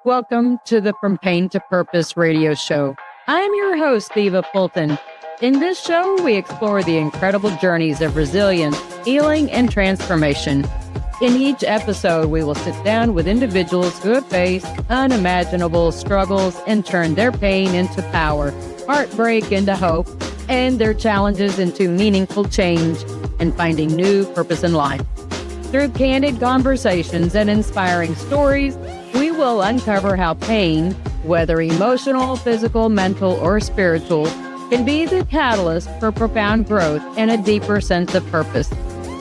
Welcome to the From Pain to Purpose radio show. I'm your host, Eva Fulton. In this show, we explore the incredible journeys of resilience, healing, and transformation. In each episode, we will sit down with individuals who have faced unimaginable struggles and turned their pain into power, heartbreak into hope, and their challenges into meaningful change and finding new purpose in life. Through candid conversations and inspiring stories, we will uncover how pain, whether emotional, physical, mental, or spiritual, can be the catalyst for profound growth and a deeper sense of purpose.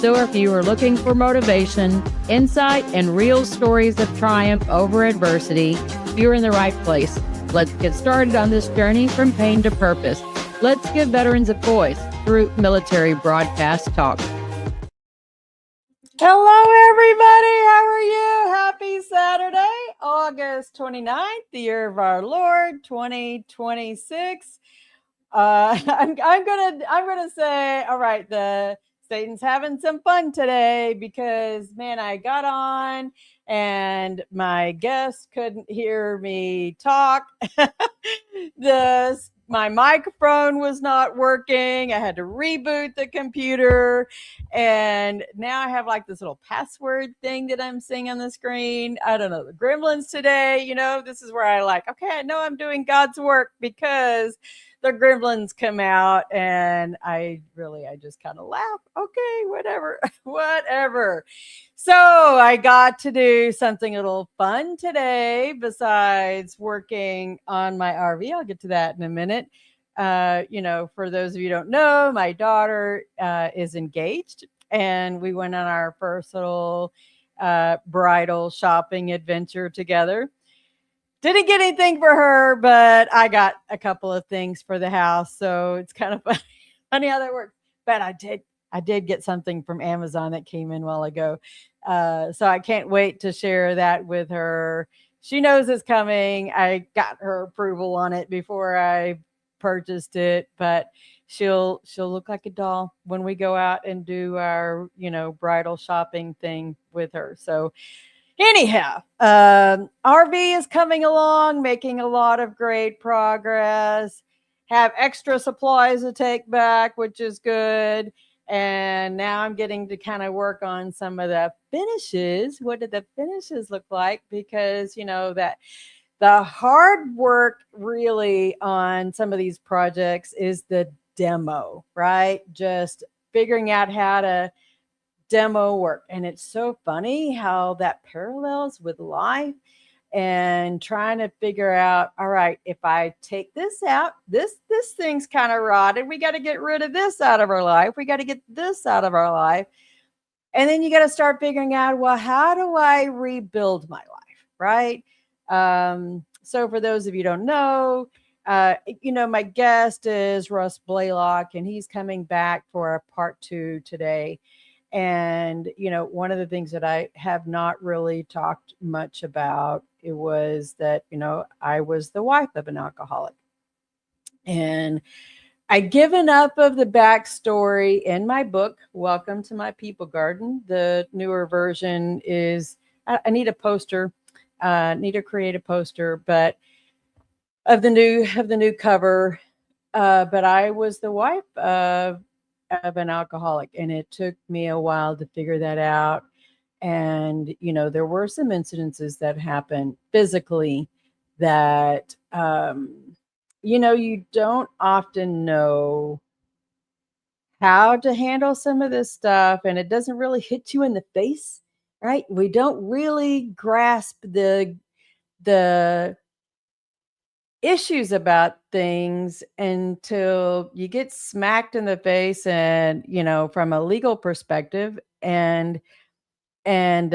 So if you are looking for motivation, insight, and real stories of triumph over adversity, you're in the right place. Let's get started on this journey from pain to purpose. Let's give veterans a voice through Military Broadcast Talk. Hello, everybody. How are you? Happy Saturday, August 29th, the year of our Lord, 2026. I'm gonna say, all right, the Satan's having some fun today because, man, I got on and my guest couldn't hear me talk. My microphone was not working. I had to reboot the computer. And now I have like this little password thing that I'm seeing on the screen. I don't know, the gremlins today, this is where I know I'm doing God's work because the gremlins come out and I just kind of laugh. Okay, whatever. So I got to do something a little fun today besides working on my RV. I'll get to that in a minute. For those of you who don't know, my daughter is engaged and we went on our first little bridal shopping adventure together. Didn't get anything for her, but I got a couple of things for the house. So it's kind of funny how that works. But I did get something from Amazon that came in a while ago. So I can't wait to share that with her. She knows it's coming. I got her approval on it before I purchased it, but she'll look like a doll when we go out and do our, bridal shopping thing with her. So anyhow, RV is coming along, making a lot of great progress, have extra supplies to take back, which is good. And now I'm getting to kind of work on some of the finishes. What did the finishes look like? Because, that the hard work really on some of these projects is the demo, right? Just figuring out how to demo work. And it's so funny how that parallels with life and trying to figure out, all right, if I take this out, this thing's kind of rotted. We got to get rid of this out of our life. We got to get this out of our life. And then you got to start figuring out, well, how do I rebuild my life? Right. So for those of you who don't know, my guest is Russ Blaylock, and he's coming back for a part 2 today. And, one of the things that I have not really talked much about, it was that, I was the wife of an alcoholic. And I'd given up of the backstory in my book, Welcome to My People Garden. The newer version is, I need a poster, need to create a poster, but of the new cover. But I was the wife of an alcoholic, and it took me a while to figure that out. And there were some incidences that happened physically that you don't often know how to handle some of this stuff, and it doesn't really hit you in the face, right? We don't really grasp the issues about things until you get smacked in the face, and from a legal perspective. And when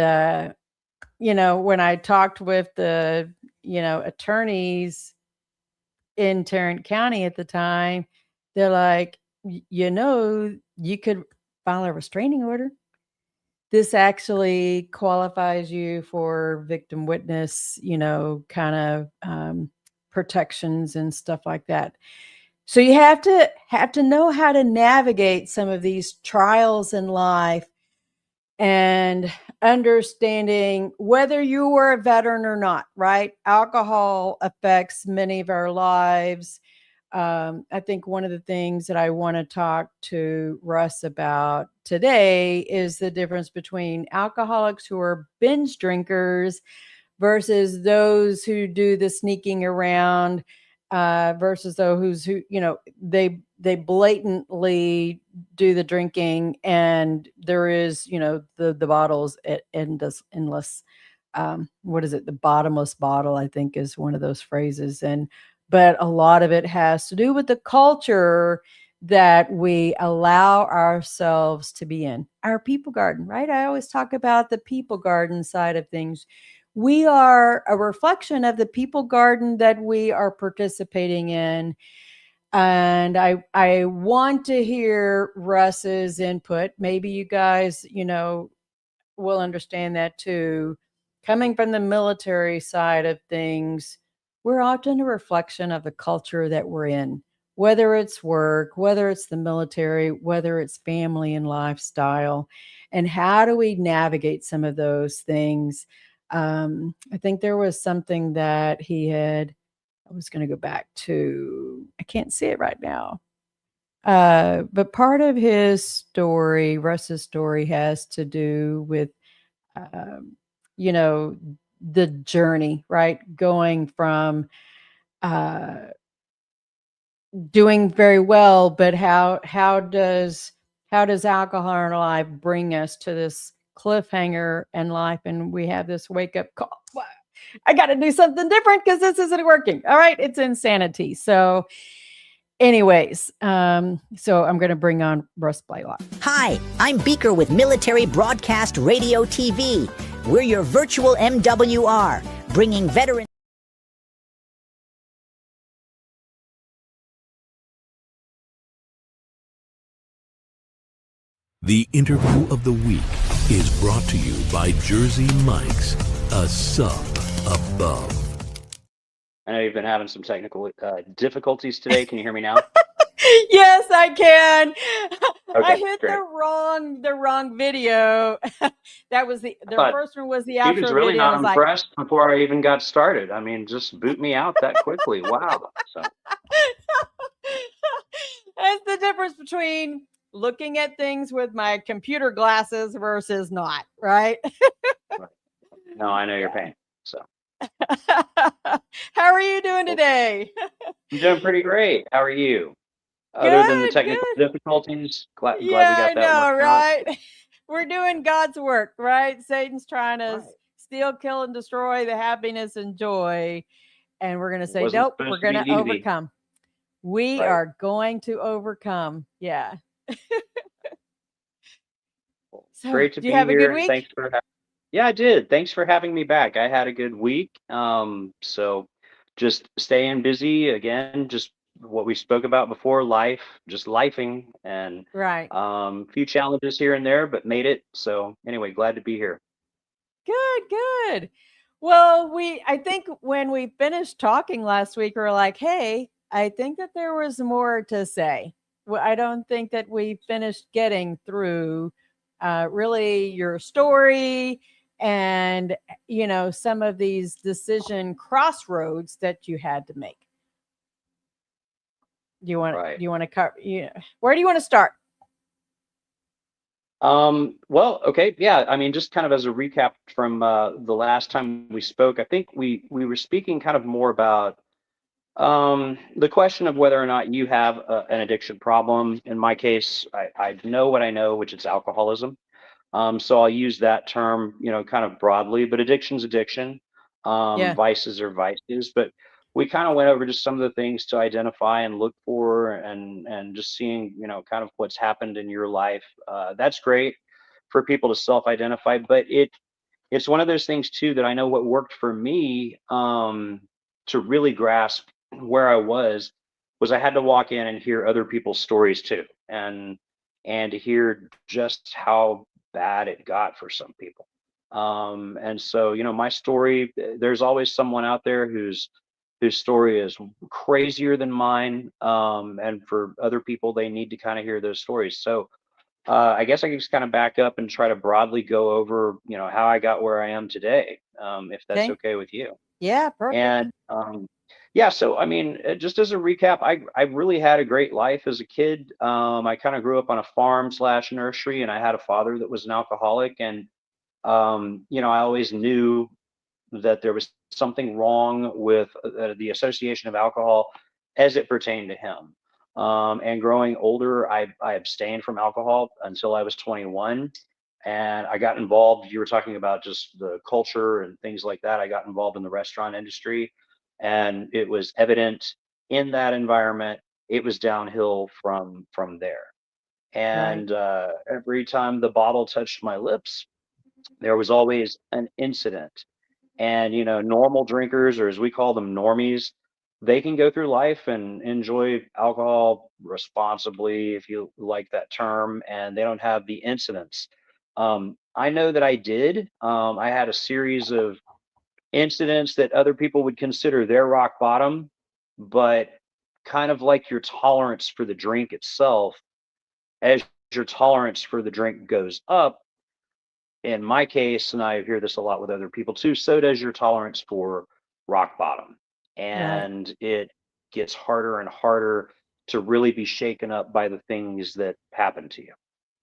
I talked with the attorneys in Tarrant County at the time, they're like, you could file a restraining order. This actually qualifies you for victim witness, kind of protections and stuff like that. So you have to know how to navigate some of these trials in life. And understanding whether you were a veteran or not, right? Alcohol affects many of our lives. I think one of the things that I want to talk to Russ about today is the difference between alcoholics who are binge drinkers versus those who do the sneaking around, versus those who they blatantly do the drinking, and there is the bottles endless. What is it? The bottomless bottle, I think, is one of those phrases. And but a lot of it has to do with the culture that we allow ourselves to be in. Our people garden, right? I always talk about the people garden side of things. We are a reflection of the people garden that we are participating in. And I want to hear Russ's input. Maybe you guys, will understand that too. Coming from the military side of things, we're often a reflection of the culture that we're in, whether it's work, whether it's the military, whether it's family and lifestyle. And how do we navigate some of those things? I think there was something that he had, I was going to go back to, I can't see it right now. But part of his story, Russ's story, has to do with um, you know, the journey, right? Going from uh, doing very well, but how does alcohol in our life bring us to this cliffhanger in life, and we have this wake up call? I got to do something different because this isn't working. All right, it's insanity. So anyways, so I'm going to bring on Russ Blaylock. Hi, I'm Beaker with Military Broadcast Radio TV. We're your virtual MWR, bringing veterans. The interview of the week is brought to you by Jersey Mike's, a sub above. I know you've been having some technical difficulties today. Can you hear me now? Yes, I can. Okay, I hit great. the wrong video. That was the first one was the He outro was really video. I not was like, impressed before I even got started. I mean, just boot me out that quickly. Wow. So that's the difference between looking at things with my computer glasses versus not, right? no, I know your pain. So How are you doing today? I'm doing pretty great. How are you? Other than the Good, technical good. difficulties, glad we Yeah, I got that know, worked out. right? We're doing God's work, right? Satan's trying to steal, kill, and destroy the happiness and joy. And we're going to say, Wasn't nope, supposed we're to going be to easy. overcome. We Right. are going to overcome. Yeah. So, Great to do you be have a here. good week? Thanks for yeah, I did. Thanks for having me back. I had a good week. So just staying busy again, just what we spoke about before, life, just lifing, and Right. a few challenges here and there, but made it. So anyway, glad to be here. Good, good. Well, I think when we finished talking last week, we were like, hey, I think that there was more to say. Well, I don't think that we finished getting through really your story and, some of these decision crossroads that you had to make. Do you want Right. to cover? Where do you want to start? Well, okay, yeah. I mean, just kind of as a recap from the last time we spoke, I think we were speaking kind of more about the question of whether or not you have an addiction problem. In my case, I know what I know, which is alcoholism. So I'll use that term, kind of broadly, but addiction's addiction. Yeah. Vices are vices. But we kind of went over just some of the things to identify and look for, and just seeing, kind of what's happened in your life. That's great for people to self-identify, but it's one of those things too that I know what worked for me, to really grasp where I was I had to walk in and hear other people's stories too, and to hear just how bad it got for some people. And so, my story, there's always someone out there whose story is crazier than mine. And for other people, they need to kind of hear those stories. So I guess I can just kind of back up and try to broadly go over, how I got where I am today, if that's Okay. okay with you. Yeah, perfect. And yeah, so I mean, just as a recap, I really had a great life as a kid. I kind of grew up on a farm slash nursery, and I had a father that was an alcoholic, and I always knew that there was something wrong with the association of alcohol as it pertained to him. And growing older, I abstained from alcohol until I was 21. And I got involved. You were talking about just the culture and things like that. I got involved in the restaurant industry, and it was evident in that environment. It was downhill from there. Right. And every time the bottle touched my lips, there was always an incident. And, normal drinkers, or as we call them, normies, they can go through life and enjoy alcohol responsibly, if you like that term, and they don't have the incidents. I know that I did. I had a series of incidents that other people would consider their rock bottom, but kind of like your tolerance for the drink itself, as your tolerance for the drink goes up, in my case, and I hear this a lot with other people too, so does your tolerance for rock bottom. Right. And it gets harder and harder to really be shaken up by the things that happen to you.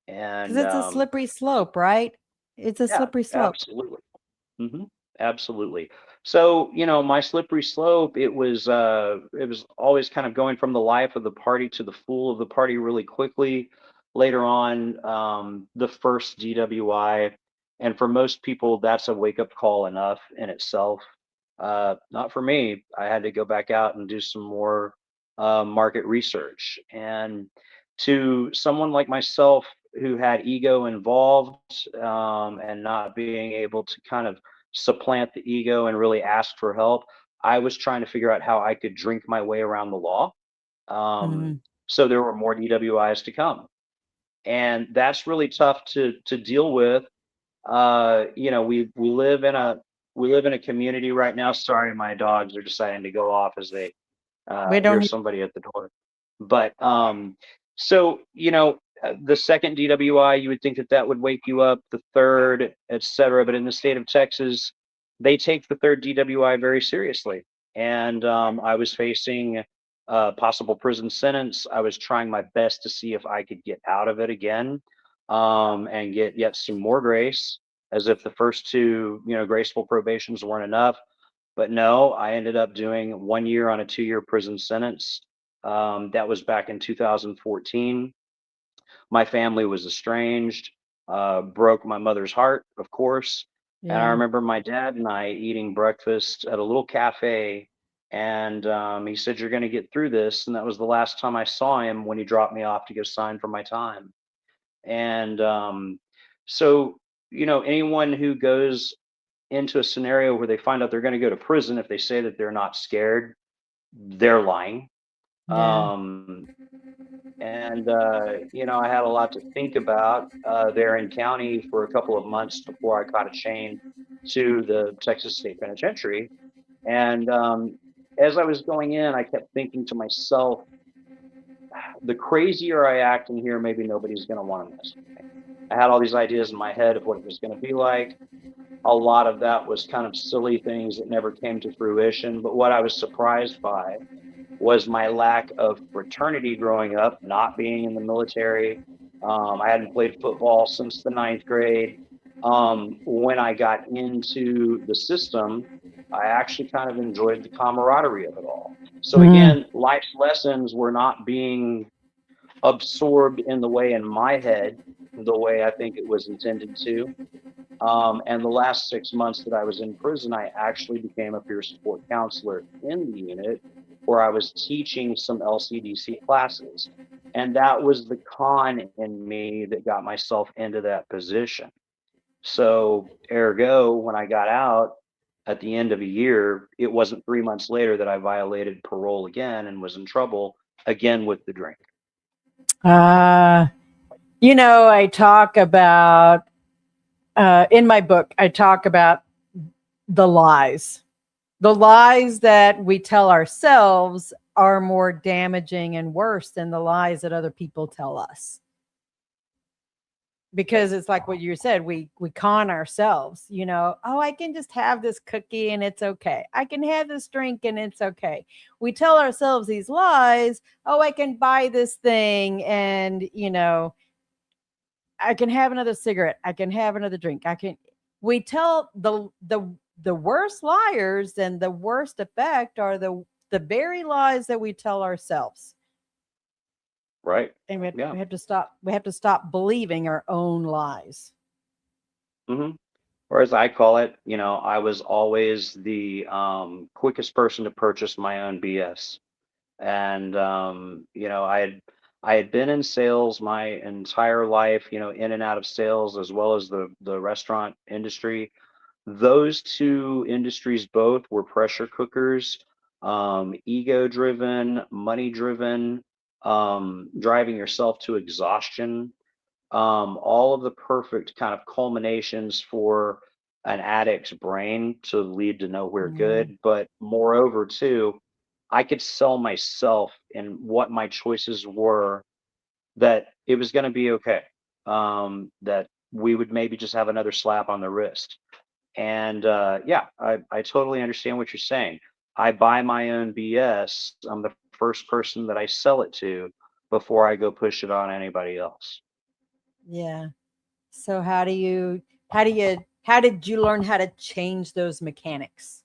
Because And it's a slippery slope, right? It's a yeah, slippery slope. absolutely. hmm Absolutely. So, my slippery slope, it was always kind of going from the life of the party to the fool of the party really quickly. Later on, the first DWI, and for most people, that's a wake up call enough in itself. Not for me. I had to go back out and do some more market research. And to someone like myself who had ego involved, and not being able to kind of supplant the ego and really ask for help, I was trying to figure out how I could drink my way around the law. Mhm. So there were more DWIs to come. And that's really tough to deal with. We live in a community right now. Sorry, my dogs are deciding to go off as they We hear don't. somebody at the door. But so the second DWI, you would think that that would wake you up, the third, etc. But in the state of Texas, they take the third DWI very seriously. And I was facing a possible prison sentence. I was trying my best to see if I could get out of it again, and get yet some more grace, as if the first two, graceful probations weren't enough. But no, I ended up doing 1 year on a 2-year prison sentence. That was back in 2014. My family was estranged, broke my mother's heart, of course. And I Yeah. remember my dad and I eating breakfast at a little cafe. And he said, "You're going to get through this." And that was the last time I saw him when he dropped me off to go sign for my time. And so, anyone who goes into a scenario where they find out they're going to go to prison, if they say that they're not scared, they're lying. Yeah. Um, and I had a lot to think about there in county for a couple of months before I caught a chain to the Texas State Penitentiary. And as I was going in, I kept thinking to myself, the crazier I act in here, maybe nobody's going to want to mess with me. I had all these ideas in my head of what it was going to be like. A lot of that was kind of silly things that never came to fruition. But what I was surprised by was my lack of fraternity growing up, not being in the military. I hadn't played football since the ninth grade. When I got into the system, I actually kind of enjoyed the camaraderie of it all. So Mm. again, life's lessons were not being absorbed in the way in my head, the way I think it was intended to. And the last 6 months that I was in prison, I actually became a peer support counselor in the unit where I was teaching some LCDC classes. And that was the con in me that got myself into that position. So, ergo, when I got out at the end of a year, it wasn't 3 months later that I violated parole again and was in trouble again with the drink. Uh, I talk about in my book, I talk about the lies. The lies that we tell ourselves are more damaging and worse than the lies that other people tell us. because it's like what you said, we con ourselves, you know. Oh, I can just have this cookie and it's okay. I can have this drink and it's okay. We tell ourselves these lies. Oh, I can buy this thing and, you know, I can have another cigarette. I can have another drink. I can. We tell the worst liars and the worst effect are the very lies that we tell ourselves. Right. And Yeah. we have to stop. We have to stop believing our own lies. Hmm. Or as I call it, I was always the quickest person to purchase my own BS. And I had been in sales my entire life, in and out of sales, as well as the restaurant industry. Those two industries both were pressure cookers, ego driven, money driven, driving yourself to exhaustion, all of the perfect kind of culminations for an addict's brain to lead to nowhere Yeah. good. But moreover, too, I could sell myself and what my choices were, that it was going to be okay, that we would maybe just have another slap on the wrist. And yeah, I totally understand what you're saying. I buy my own BS. I'm the first person that I sell it to before I go push it on anybody else. Yeah. So how did you learn how to change those mechanics?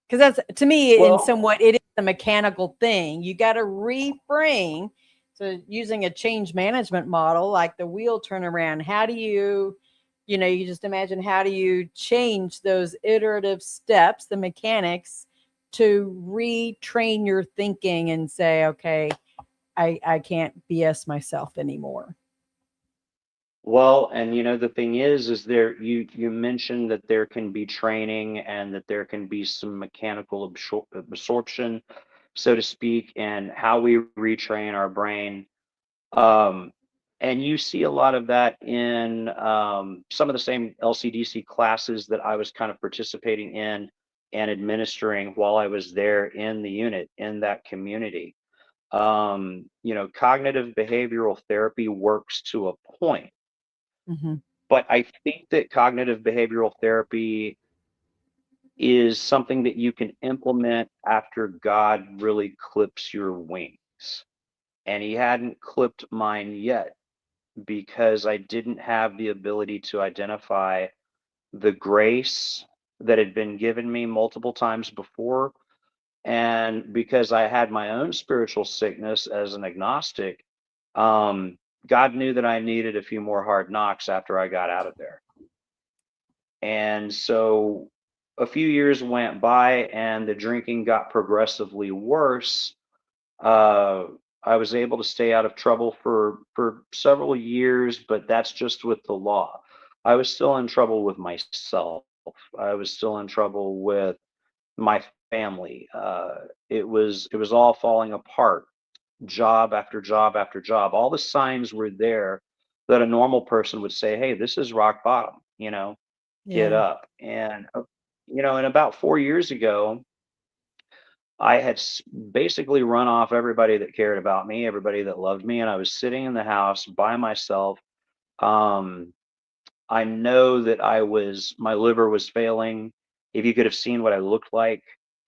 Because that's, to me, in Well, somewhat, it is a mechanical thing. You got to reframe. So using a change management model like the wheel turnaround, how do you, you know, you just imagine, how do you change those iterative steps, the mechanics, to retrain your thinking and say, okay, I can't BS myself anymore. well, and the thing is there you mentioned that there can be training and that there can be some mechanical absorption, so to speak, and how we retrain our brain. Um, and you see a lot of that in some of the same LCDC classes that I was kind of participating in and administering while I was there in the unit in that community. Cognitive behavioral therapy works to a point, Hmm. but I think that cognitive behavioral therapy is something that you can implement after God really clips your wings. And he hadn't clipped mine yet because I didn't have the ability to identify the grace that had been given me multiple times before. And because I had my own spiritual sickness as an agnostic, um, God knew that I needed a few more hard knocks after I got out of there. And so a few years went by and the drinking got progressively worse. uh, I was able to stay out of trouble for several years, but that's just with the law. I was still in trouble with myself. I was still in trouble with my family. It was all falling apart, job after job after job. All the signs were there that a normal person would say, "Hey, this is rock bottom. Get Yeah. up." And about 4 years ago, I had basically run off everybody that cared about me, everybody that loved me, and I was sitting in the house by myself. Um, I know that my liver was failing. If you could have seen what I looked like,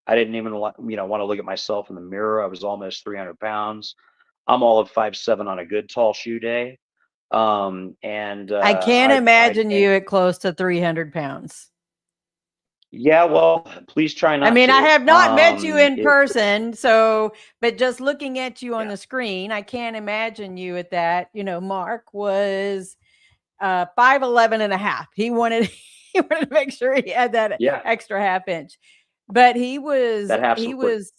I didn't even want to look at myself in the mirror. I was almost 300 pounds. I'm all of 5'7" on a good tall shoe day. And I can't I imagine think, you at close to 300 pounds. yeah, well, please try I not mean, I to. have not met you in It, person, so, but just looking at you on yeah, the screen, I can't imagine you at that. You know, Mark was 5'11" and a half. He wanted he wanted to make sure he had that yeah, extra half inch. But that half he support. was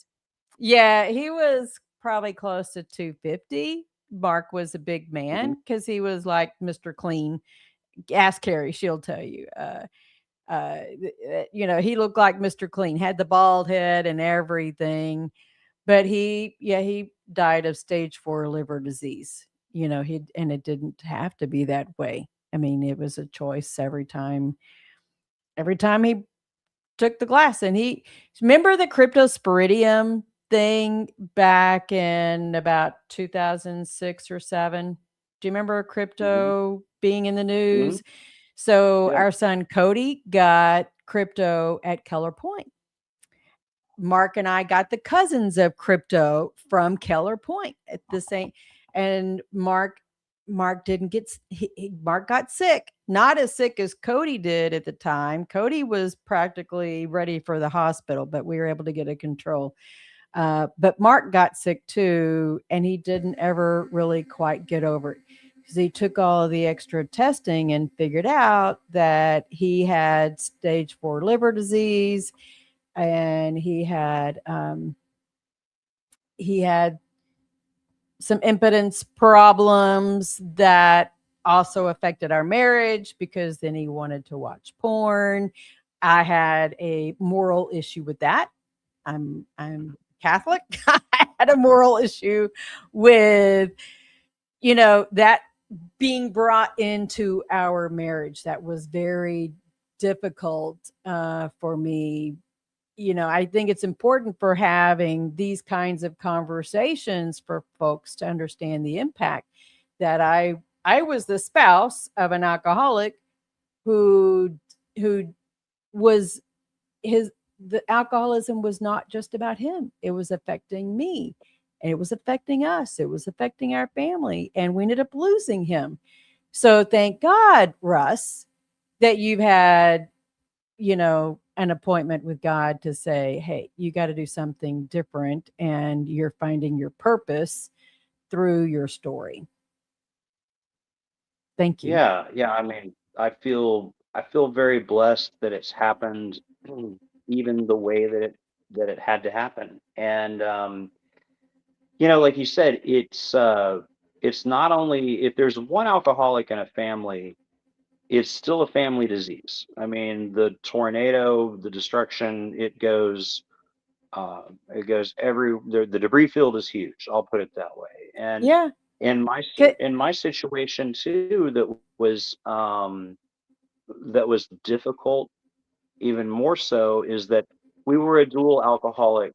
yeah, he was probably close to 250. Mark was a big Mhm. man because he was like Mr. Clean. Ask Carrie, she'll tell you. You know, he looked like Mr. Clean, had the bald head and everything. But he died of stage 4 liver disease. You know, and it didn't have to be that way. I mean, it was a choice every time he took the glass. And he, remember the cryptosporidium thing back in about 2006 or 7? Do you remember Hmm. crypto being in the Hmm. news? So Yeah. our son Cody got crypto at Keller Point. Mark and I got the cousins of crypto from Keller Point at the same, and Mark didn't get Mark got sick, not as sick as Cody did at the time. Cody was practically ready for the hospital, but we were able to get it control. But Mark got sick too, and he didn't ever really quite get over it because he took all of the extra testing and figured out that he had stage 4 liver disease, and he had some impotence problems that also affected our marriage because then he wanted to watch porn. I had a moral issue with that. I'm Catholic. I had a moral issue with, that being brought into our marriage. That was very difficult for me. I think it's important for having these kinds of conversations for folks to understand the impact that I was the spouse of an alcoholic who was his the alcoholism was not just about him. It was affecting me, and it was affecting us. It was affecting our family, and we ended up losing him. So thank God, Russ, that you've had, an appointment with God to say, hey, you got to do something different, and you're finding your purpose through your story. Thank you. Yeah. Yeah. I mean, I feel very blessed that it's happened even the way that it had to happen. And like you said, it's not only if there's one alcoholic in a family, it's still a family disease. I mean, the tornado, the destruction, it goes the debris field is huge. I'll put it that way. And Yeah. in my situation too, that was difficult even more so is that we were a dual alcoholic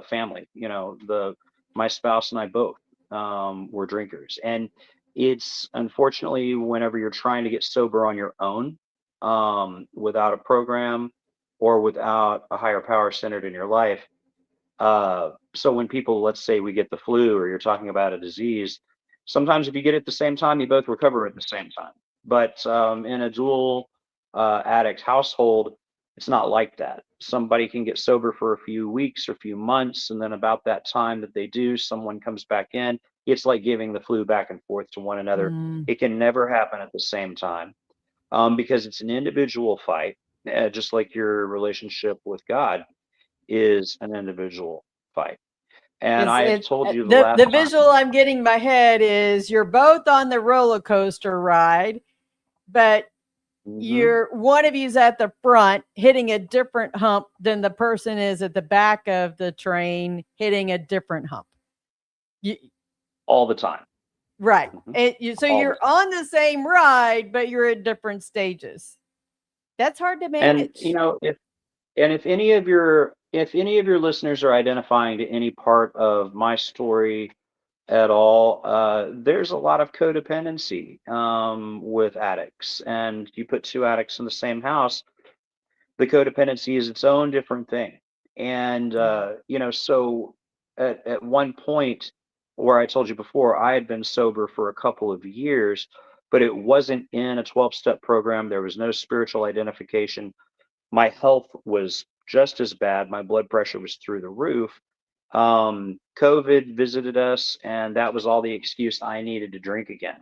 family. My spouse and I both were drinkers, and it's unfortunately whenever you're trying to get sober on your own, without a program or without a higher power centered in your life. So when people, let's say we get the flu or you're talking about a disease, sometimes if you get it at the same time, you both recover at the same time. But in a dual addict household, it's not like that. Somebody can get sober for a few weeks or a few months, and then about that time that they do, someone comes back in. It's like giving the flu back and forth to one another. Mm, It can never happen at the same time, because it's an individual fight, just like your relationship with God is an individual fight. And Is I've it told you the the last visual time. I'm getting in my head is you're both on the roller coaster ride, but Hmm. you're one of you's at the front hitting a different hump than the person is at the back of the train hitting a different hump. You, All the time. right. Hmm. So All the you're time. on the same ride, but you're at different stages. That's hard to And manage. if any of your listeners are identifying to any part of my story at all, there's a lot of codependency with addicts. And you put two addicts in the same house, the codependency is its own different thing. And Yeah. so at one point, where I told you before, I had been sober for a couple of years, but it wasn't in a 12-step program. There was no spiritual identification. My health was just as bad. My blood pressure was through the roof. COVID visited us, and that was all the excuse I needed to drink again,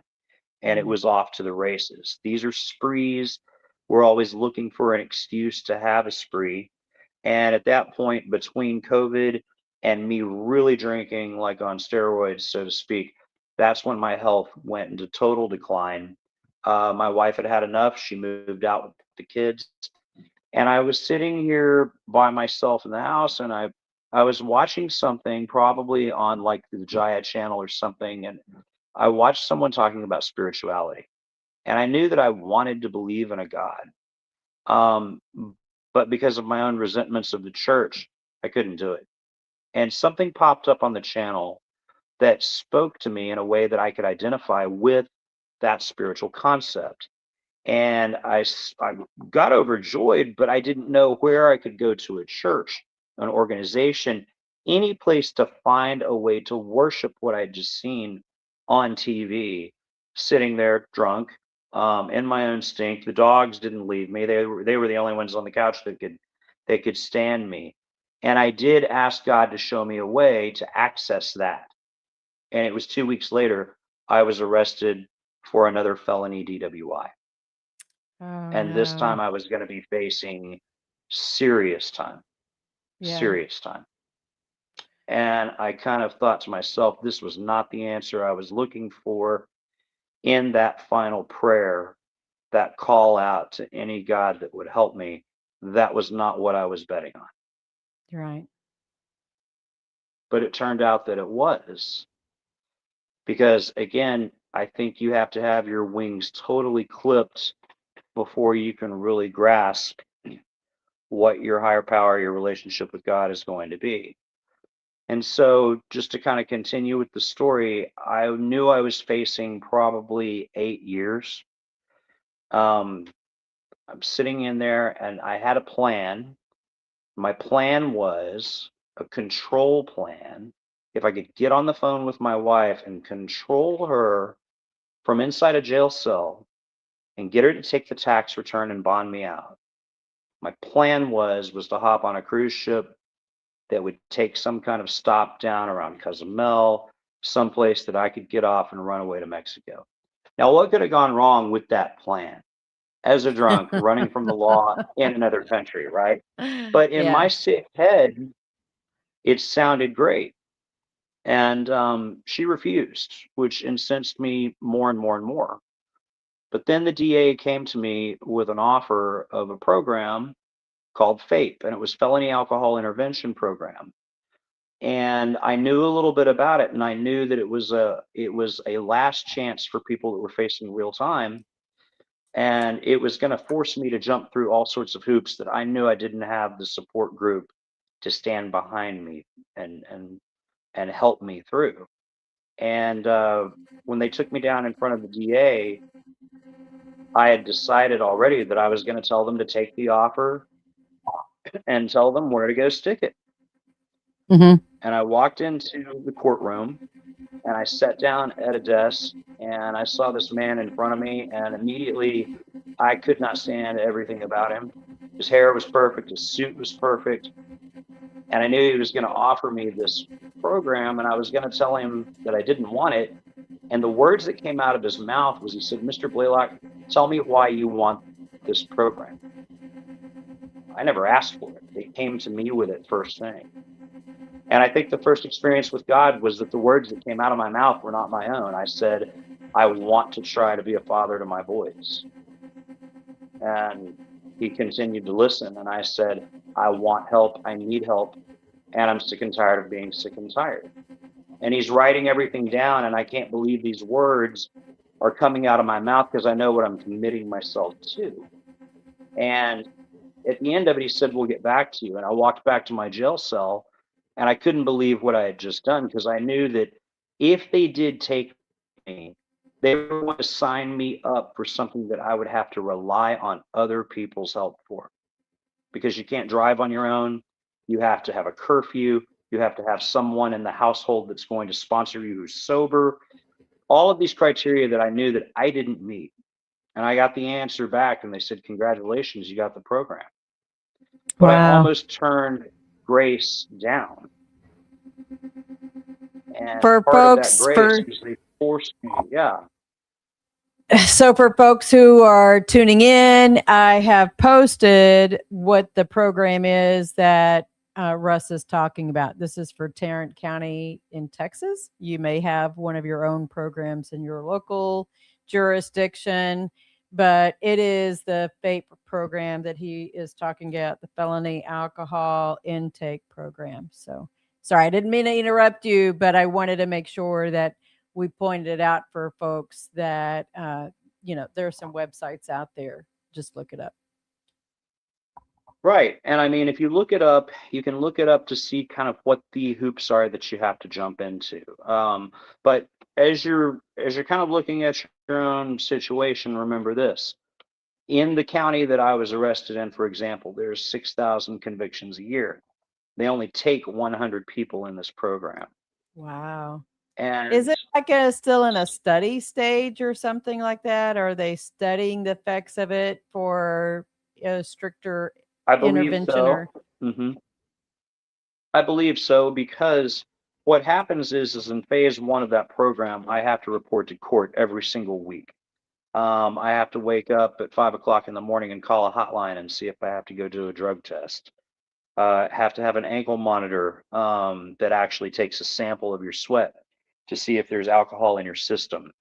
and it Mm. was off to the races. These are sprees. We're always looking for an excuse to have a spree. And at that point, between COVID and me really drinking like on steroids, so to speak, that's when my health went into total decline. My wife had had enough. She moved out with the kids. And I was sitting here by myself in the house, and I was watching something probably on like the Jaya channel or something, and I watched someone talking about spirituality, and I knew that I wanted to believe in a God. Um, but because of my own resentments of the church, I couldn't do it. And something popped up on the channel that spoke to me in a way that I could identify with that spiritual concept. And I got overjoyed, but I didn't know where I could go to a church, an organization, any place to find a way to worship what I'd just seen on TV, sitting there drunk, in my own stink. The dogs didn't leave me. They were the only ones on the couch that could stand me. And I did ask God to show me a way to access that. And it was 2 weeks later, I was arrested for another felony DWI. Oh, And this time no. I was going to be facing serious time, Yeah. serious time. And I kind of thought to myself, this was not the answer I was looking for in that final prayer, that call out to any God that would help me. That was not what I was betting on. You're right. But it turned out that it was. Because again, I think you have to have your wings totally clipped before you can really grasp what your higher power, your relationship with God is going to be. And so, just to kind of continue with the story, I knew I was facing probably 8 years. I'm sitting in there and I had a plan. My plan was a control plan. If I could get on the phone with my wife and control her from inside a jail cell and get her to take the tax return and bond me out. My plan was to hop on a cruise ship that would take some kind of stop down around Cozumel, someplace that I could get off and run away to Mexico. Now, what could have gone wrong with that plan? As a drunk, running from the law in another country, right? But in my Yeah. sick head, it sounded great. And she refused, which incensed me more and more and more. But then the DA came to me with an offer of a program called FAPE, and it was Felony Alcohol Intervention Program. And I knew a little bit about it, and I knew that it was a last chance for people that were facing real time, and it was going to force me to jump through all sorts of hoops that I knew I didn't have the support group to stand behind me and help me through. And when they took me down in front of the DA, I had decided already that I was going to tell them to take the offer and tell them where to go stick it. Mm-hmm. And I walked into the courtroom and I sat down at a desk and I saw this man in front of me, and immediately I could not stand everything about him. His hair was perfect, his suit was perfect, and I knew he was going to offer me this program, and I was going to tell him that I didn't want it. And the words that came out of his mouth was, he said, "Mr. Blaylock, tell me why you want this program." I never asked for it. They came to me with it first thing. And I think the first experience with God was that the words that came out of my mouth were not my own. I said, I want to try to be a father to my boys. And he continued to listen. And I said, I want help. I need help. And I'm sick and tired of being sick and tired. And he's writing everything down. And I can't believe these words are coming out of my mouth because I know what I'm committing myself to. And at the end of it, he said, we'll get back to you. And I walked back to my jail cell. And I couldn't believe what I had just done, because I knew that if they did take me, they were going to sign me up for something that I would have to rely on other people's help for. Because you can't drive on your own. You have to have a curfew. You have to have someone in the household that's going to sponsor you who's sober. All of these criteria that I knew that I didn't meet. And I got the answer back, and they said, congratulations, you got the program. But I Wow. almost turned grace down. And For part of that folks, grace was they forced me. Yeah. So for folks who are tuning in, I have posted what the program is that Russ is talking about. This is for Tarrant County in Texas. You may have one of your own programs in your local jurisdiction, but it is the FAPE program that he is talking about, the felony alcohol intake program. So sorry, I didn't mean to interrupt you, but I wanted to make sure that we pointed it out for folks that, there are some websites out there. Just look it up. Right. And I mean, if you look it up, you can look it up to see kind of what the hoops are that you have to jump into. But as you're kind of looking at your own situation, remember this. In the county that I was arrested in, for example, there's 6,000 convictions a year. They only take 100 people in this program. Wow. Is And it like still in a study stage or something like that? Are they studying the effects of it for a stricter I believe intervention so. or? hmm I believe so because what happens is in phase one of that program, I have to report to court every single week. I have to wake up at 5 o'clock in the morning and call a hotline and see if I have to go do a drug test. Have to have an ankle monitor that actually takes a sample of your sweat to see if there's alcohol in your system.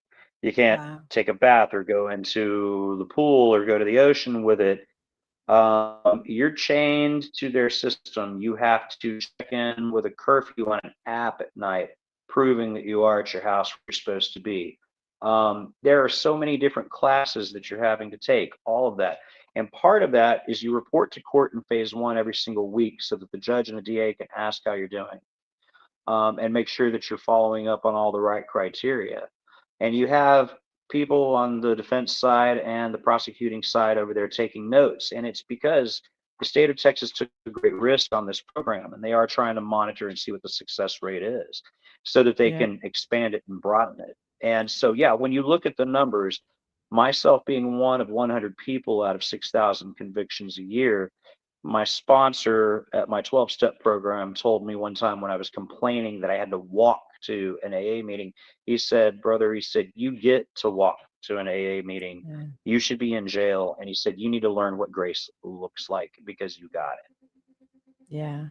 You can't Wow. take a bath or go into the pool or go to the ocean with it. You're chained to their system. You have to check in with a curfew on an app at night, proving that you are at your house where you're supposed to be. There are so many different classes that you're having to take, all of that. And part of that is you report to court in phase one every single week so that the judge and the DA can ask how you're doing, and make sure that you're following up on all the right criteria. And you have people on the defense side and the prosecuting side over there taking notes. And it's because the state of Texas took a great risk on this program, and they are trying to monitor and see what the success rate is so that they Yeah. can expand it and broaden it. And so, yeah, when you look at the numbers, myself being one of 100 people out of 6,000 convictions a year, my sponsor at my 12-step program told me one time when I was complaining that I had to walk to an AA meeting. He said, brother, he said, you get to walk to an AA meeting. Yeah. You should be in jail. And he said, you need to learn what grace looks like because you got it. Yeah.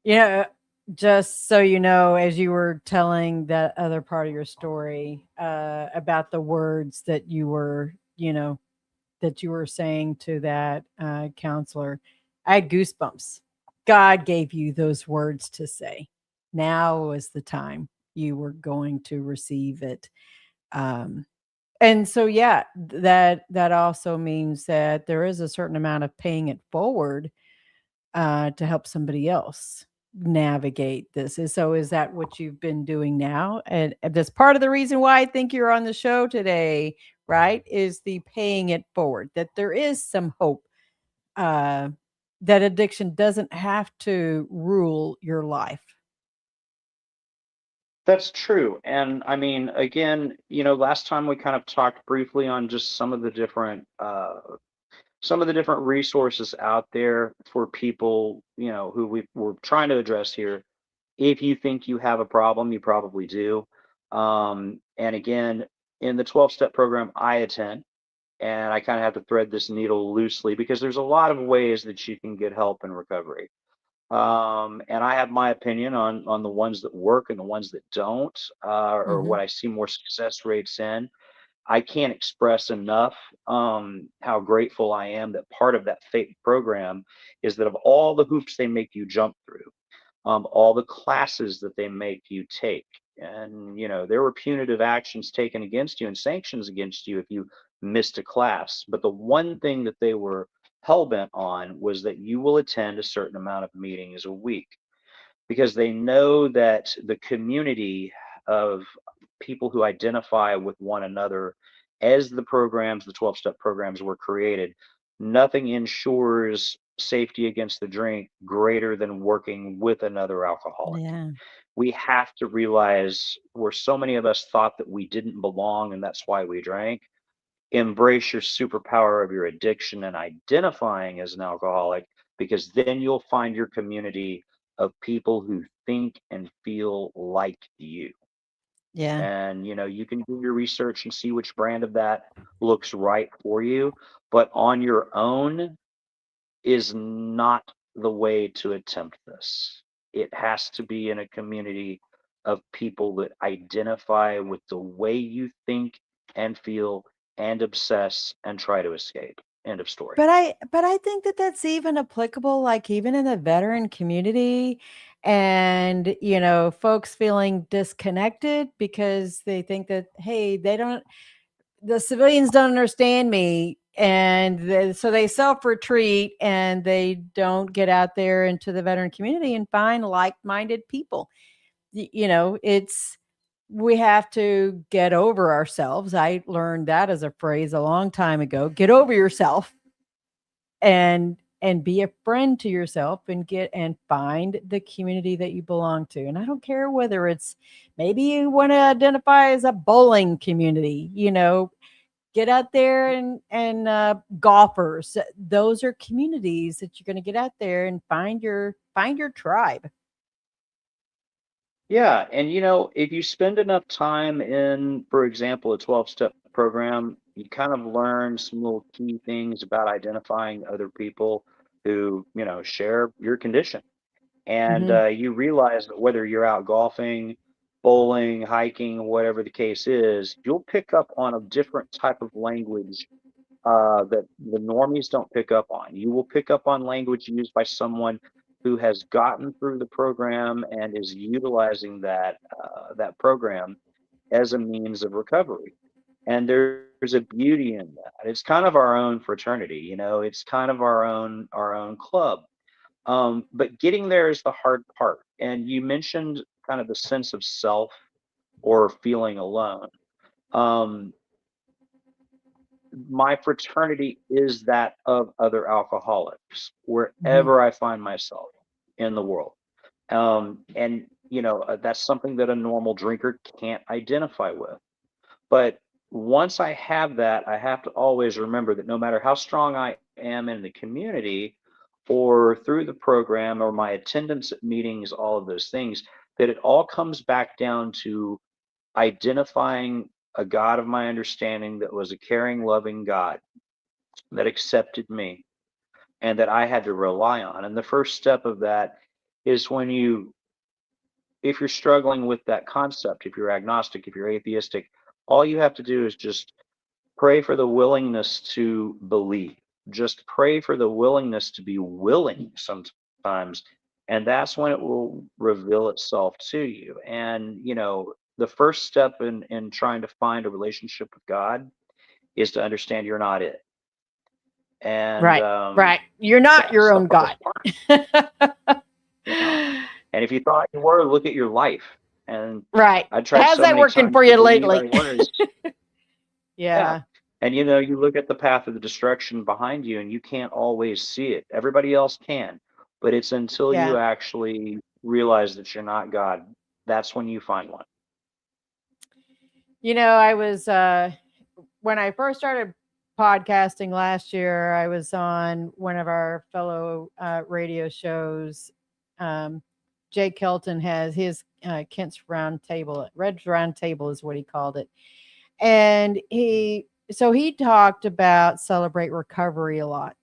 Yeah. Just so you know, as you were telling that other part of your story about the words that you were, that you were saying to that counselor, I had goosebumps. God gave you those words to say. Now was the time you were going to receive it. Um, and so, yeah, that also means that there is a certain amount of paying it forward to help somebody else navigate this. So is that what you've been doing now? And that's part of the reason why I think you're on the show today, right? Is the paying it forward, that there is some hope, uh, that addiction doesn't have to rule your life. That's true. And I mean, again, last time we kind of talked briefly on just some of the different resources out there for people, who we're trying to address here. If you think you have a problem, you probably do. And again, in the 12-step program I attend, and I kind of have to thread this needle loosely because there's a lot of ways that you can get help in recovery. And I have my opinion on the ones that work and the ones that don't, or Hmm. what I see more success rates in. I can't express enough how grateful I am that part of that FATE program is that of all the hoops they make you jump through, all the classes that they make you take. And, there were punitive actions taken against you and sanctions against you if you missed a class. But the one thing that they were hell bent on was that you will attend a certain amount of meetings a week because they know that the community of people who identify with one another as the 12-step programs were created, nothing ensures safety against the drink greater than working with another alcoholic. Yeah. We have to realize where so many of us thought that we didn't belong and that's why we drank. Embrace your superpower of your addiction and identifying as an alcoholic, because then you'll find your community of people who think and feel like you. Yeah. And you can do your research and see which brand of that looks right for you, but on your own is not the way to attempt this. It has to be in a community of people that identify with the way you think and feel and obsess and try to escape. End of story. But I think that that's even applicable, like, even in the veteran community and, folks feeling disconnected because they think that, "Hey, they don't the civilians don't understand me." And so they self-retreat and they don't get out there into the veteran community and find like-minded people. It's we have to get over ourselves. I learned that as a phrase a long time ago. Get over yourself and be a friend to yourself and get and find the community that you belong to. And I don't care whether it's, maybe you want to identify as a bowling community, get out there and golfers. Those are communities that you're going to get out there and find your tribe. Yeah, and if you spend enough time in, for example, a 12-step program, you kind of learn some little key things about identifying other people who, share your condition. And Hmm. you realize that whether you're out golfing, bowling, hiking, whatever the case is, you'll pick up on a different type of language that the normies don't pick up on. You will pick up on language used by someone who has gotten through the program and is utilizing that program as a means of recovery. And there's a beauty in that. It's kind of our own fraternity, it's kind of our own club. But getting there is the hard part. And you mentioned kind of the sense of self or feeling alone. Um, my fraternity is that of other alcoholics Hmm. wherever I find myself in the world. And that's something that a normal drinker can't identify with. But once I have that, I have to always remember that no matter how strong I am in the community or through the program or my attendance at meetings, all of those things, that it all comes back down to identifying a God of my understanding that was a caring, loving God that accepted me and that I had to rely on. And the first step of that is if you're struggling with that concept, if you're agnostic, if you're atheistic, all you have to do is just pray for the willingness to believe. Just pray for the willingness to be willing sometimes. And that's when it will reveal itself to you. And, the first step in trying to find a relationship with God is to understand you're not it. And Right, right. You're not that's your the own hardest God. part, you know. And if you thought you were, look at your life. And Right. I tried How's so that many working times for to you believe I lately? was. Yeah. Yeah, And you look at the path of the destruction behind you and you can't always see it. Everybody else can. But it's until you yeah. actually realize that you're not God, that's when you find one. I was when I first started podcasting last year, I was on one of our fellow radio shows. Um, Jay Kelton has his Kent's Round Table. Red's Round Table is what he called it, and he talked about Celebrate Recovery a lot.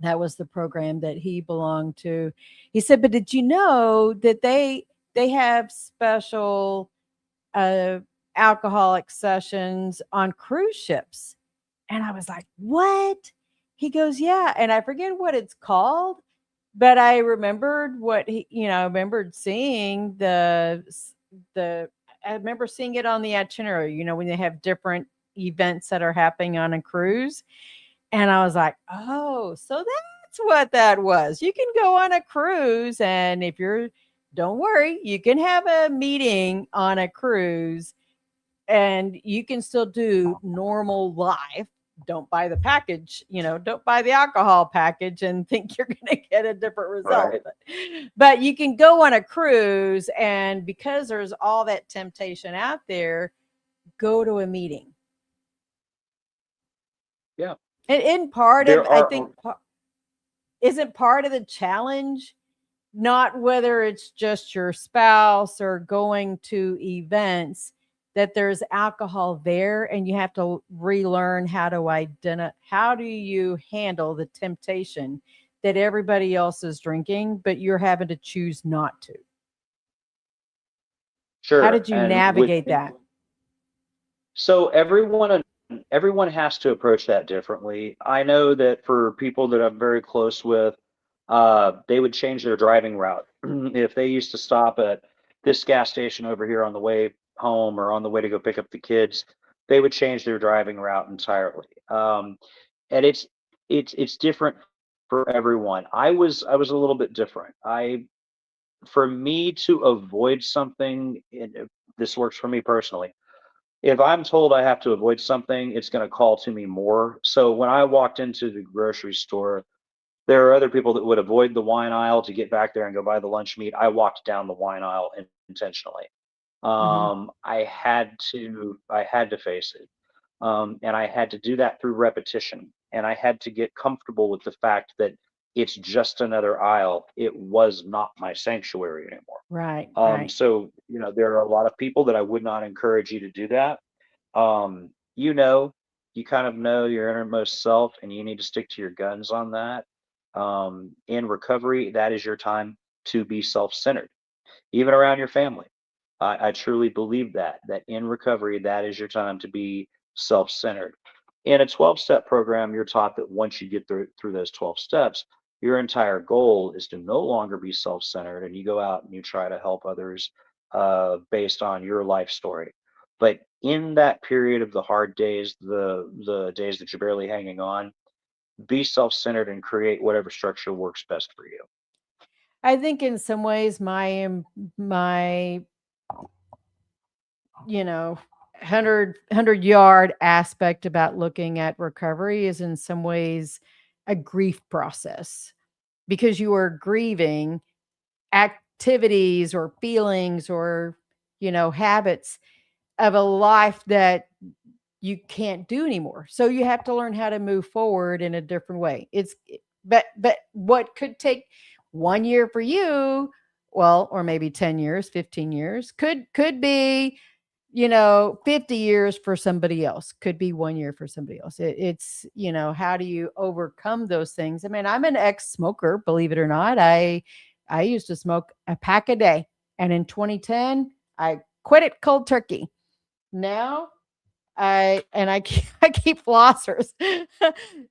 That was the program that he belonged to. He said, "But did you know that they have special uh, alcoholic sessions on cruise ships?" And I was like, "What?" He goes, "Yeah." And I forget what it's called, but I remembered what I remembered seeing the, I remember seeing it on the itinerary, when they have different events that are happening on a cruise. And I was like, "Oh, so that's what that was. You can go on a cruise, and don't worry, you can have a meeting on a cruise and you can still do normal life. Don't buy the package, don't buy the alcohol package and think you're going to get a different result. Right. But you can go on a cruise, and because there's all that temptation out there, go to a meeting." Yeah. And in part of, There I are, think, isn't part of the challenge not whether it's just your spouse or going to events, that there's alcohol there and you have to relearn how to identify, how do you handle the temptation that everybody else is drinking but you're having to choose not to? How sure. did you And navigate that? so everyone has to approach that differently. I know that for people that I'm very close with, they would change their driving route. If they used to stop at this gas station over here on the way home or on the way to go pick up the kids, they would change their driving route entirely. and it's different for everyone. I was a little bit different. I For me to avoid something, this works for me personally. If I'm told I have to avoid something, it's going to call to me more. So when I walked into the grocery store, there are other people that would avoid the wine aisle to get back there and go buy the lunch meat. I walked down the wine aisle intentionally. Hmm. I had to face it. And I had to do that through repetition. And I had to get comfortable with the fact that it's just another aisle. It was not my sanctuary anymore. Right, right. So, there are a lot of people that I would not encourage you to do that. Um, you know, you kind of know your innermost self, and you need to stick to your guns on that. In recovery, that is your time to be self-centered, even around your family. I truly believe that in recovery, that is your time to be self-centered. In a 12-step program, you're taught that once you get through those 12 steps, your entire goal is to no longer be self-centered, and you go out and you try to help others based on your life story. But in that period of the hard days, the days that you're barely hanging on, be self-centered and create whatever structure works best for you. I think in some ways my you know 100 yard aspect about looking at recovery is in some ways a grief process, because you are grieving activities or feelings or habits of a life that you can't do anymore. So you have to learn how to move forward in a different way. But what could take 1 year for you, well, or maybe 10 years, 15 years, could be 50 years for somebody else, could be 1 year for somebody else. It's how do you overcome those things? I mean, I'm an ex-smoker, believe it or not. I used to smoke a pack a day, and in 2010 I quit it cold turkey. Now I keep flossers.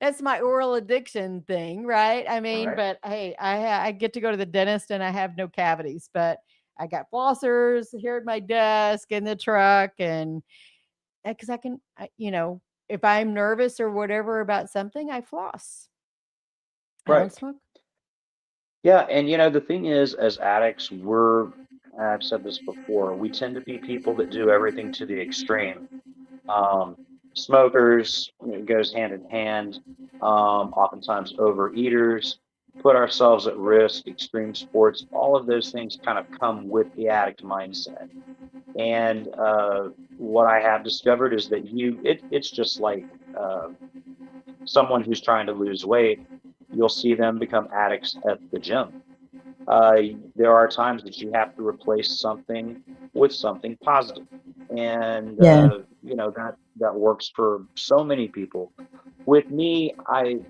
That's my oral addiction thing, right? I mean, Right. but hey, I get to go to the dentist and I have no cavities, but I got flossers here at my desk in the truck, and because if I'm nervous or whatever about something, I floss. I Right. don't smoke. Yeah, and the thing is, as addicts, I've said this before, we tend to be people that do everything to the extreme. Um, Smokers, it goes hand in hand. Oftentimes overeaters, put ourselves at risk, extreme sports, all of those things kind of come with the addict mindset. And what I have discovered is that it's just like uh, someone who's trying to lose weight. You'll see them become addicts at the gym. uh, there are times that you have to replace something with something positive, and Yeah. that works for so many people. With me, I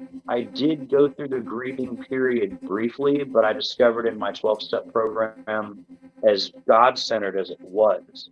did go through the grieving period briefly, but I discovered in my 12-step program, as God-centered as it was,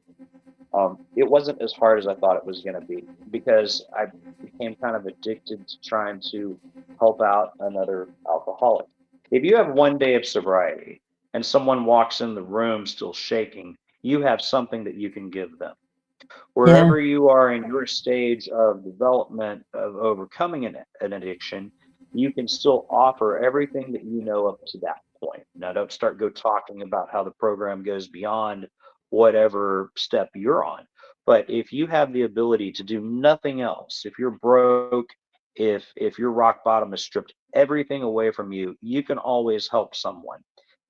it wasn't as hard as I thought it was going to be, because I became kind of addicted to trying to help out another alcoholic. If you have one day of sobriety and someone walks in the room still shaking, you have something that you can give them. Yeah. Wherever you are in your stage of development of overcoming an addiction, you can still offer everything that you know up to that point. Now, don't go talking about how the program goes beyond whatever step you're on. But if you have the ability to do nothing else, if you're broke, if your rock bottom has stripped everything away from you, you can always help someone.